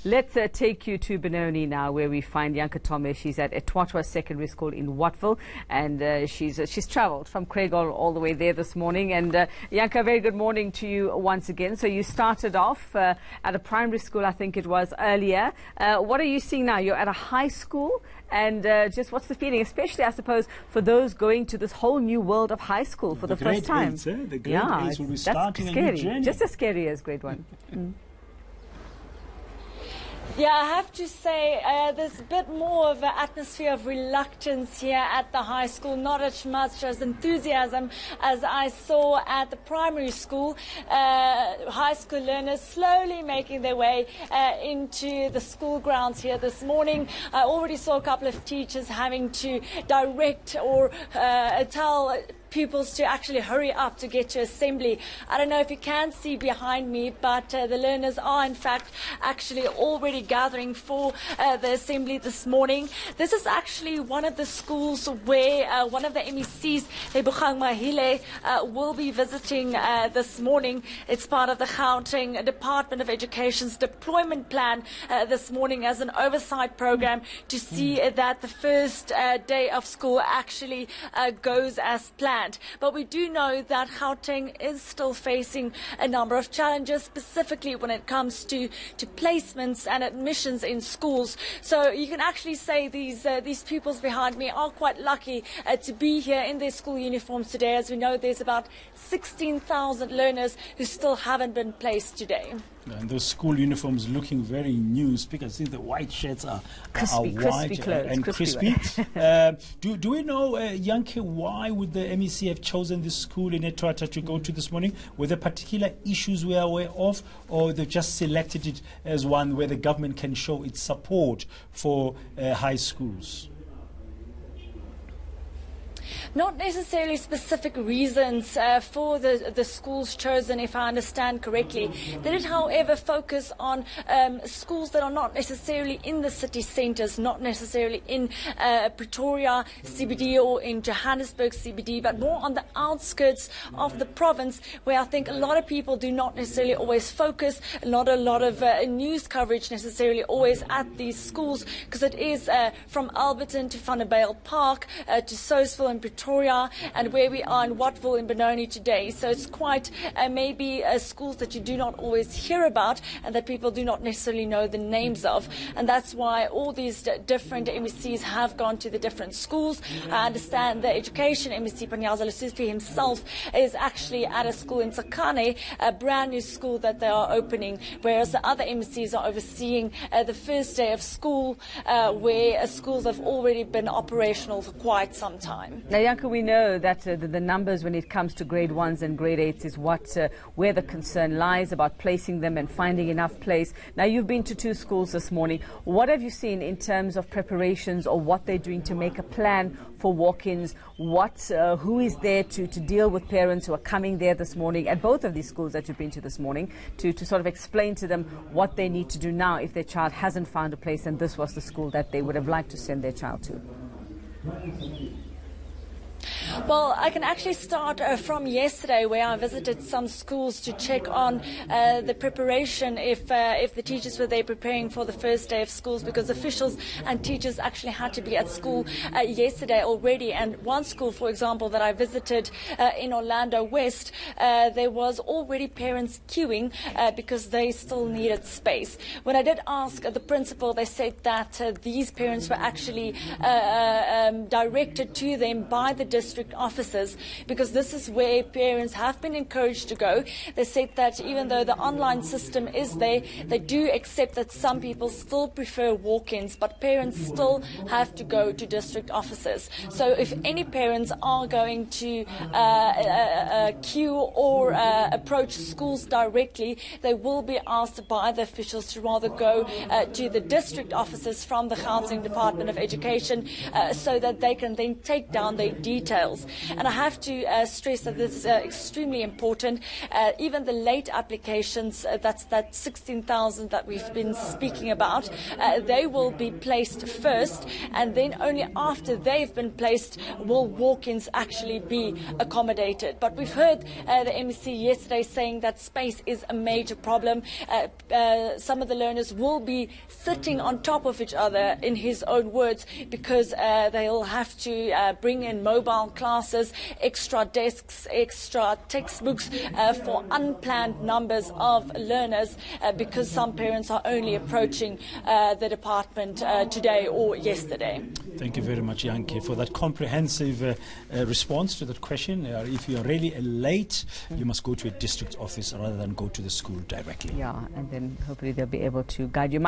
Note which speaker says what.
Speaker 1: Let's take you to Benoni now, where we find Janke Tolmay. She's at Etwatwa Secondary School in Wattville, and she's travelled from Craigall all the way there this morning. And Janke, a very good morning to you once again. So you started off at a primary school, I think it was, earlier. What are you seeing now? You're at a high school, and just what's the feeling, especially, I suppose, for those going to this whole new world of high school for the first time?
Speaker 2: The grade 8s will be starting a new journey.
Speaker 1: Just as scary as grade 1.
Speaker 3: Yeah, I have to say there's a bit more of an atmosphere of reluctance here at the high school, not as much as enthusiasm as I saw at the primary school. High school learners slowly making their way into the school grounds here this morning. I already saw a couple of teachers having to direct or tell pupils to actually hurry up to get to assembly. I don't know if you can see behind me, but the learners are in fact actually already gathering for the assembly this morning. This is actually one of the schools where one of the MECs, Lebogang Mahile, will be visiting this morning. It's part of the Gauteng Department of Education's deployment plan this morning as an oversight program to see that the first day of school actually goes as planned. But we do know that Gauteng is still facing a number of challenges, specifically when it comes to placements and admissions in schools. So you can actually say these pupils behind me are quite lucky to be here in their school uniforms today. As we know, there's about 16,000 learners who still haven't been placed today.
Speaker 2: And those school uniforms looking very new. Speaker, I think the white shirts are white and crispy. Do we know, Janke, why would the MEC have chosen this school in Etwatwa to go to this morning? Were there particular issues we are aware of, or they just selected it as one where the government can show its support for high schools?
Speaker 3: Not necessarily specific reasons for the schools chosen, if I understand correctly. They did, however, focus on schools that are not necessarily in the city centres, not necessarily in Pretoria CBD or in Johannesburg CBD, but more on the outskirts of the province, where I think a lot of people do not necessarily always focus, not a lot of news coverage necessarily always at these schools, because it is from Alberton to Vanderbijl Park to Soesville and Pretoria, and where we are in Wattville in Benoni today. So it's quite maybe schools that you do not always hear about and that people do not necessarily know the names of. And that's why all these different MECs have gone to the different schools. I understand the education MEC Panyaza Lesufi himself is actually at a school in Tsakane, a brand new school that they are opening, whereas the other MECs are overseeing the first day of school, where schools have already been operational for quite some time.
Speaker 1: Now, Janke, we know that the numbers when it comes to grade 1s and grade 8s is where the concern lies about placing them and finding enough place. Now, you've been to 2 schools this morning. What have you seen in terms of preparations or what they're doing to make a plan for walk-ins? Who is there to deal with parents who are coming there this morning at both of these schools that you've been to this morning to sort of explain to them what they need to do now if their child hasn't found a place and this was the school that they would have liked to send their child to?
Speaker 3: Well, I can actually start from yesterday, where I visited some schools to check on the preparation if the teachers were there preparing for the first day of schools, because officials and teachers actually had to be at school yesterday already. And one school, for example, that I visited in Orlando West, there was already parents queuing because they still needed space. When I did ask the principal, they said that these parents were actually directed to them by the district officers, because this is where parents have been encouraged to go. They said that even though the online system is there, they do accept that some people still prefer walk-ins, but parents still have to go to district officers. So if any parents are going to queue or approach schools directly, they will be asked by the officials to rather go to the district officers from the Gauteng Department of Education so that they can then take down their details details. And I have to stress that this is extremely important. Even the late applications, that's that 16,000 that we've been speaking about, they will be placed first, and then only after they've been placed will walk-ins actually be accommodated. But we've heard the MEC yesterday saying that space is a major problem. Some of the learners will be sitting on top of each other, in his own words, because they'll have to bring in mobile classes, extra desks, extra textbooks for unplanned numbers of learners, because some parents are only approaching the department today or yesterday.
Speaker 2: Thank you very much, Janke, for that comprehensive response to that question. If you are really late, you must go to a district office rather than go to the school directly.
Speaker 1: Yeah, and then hopefully they'll be able to guide you.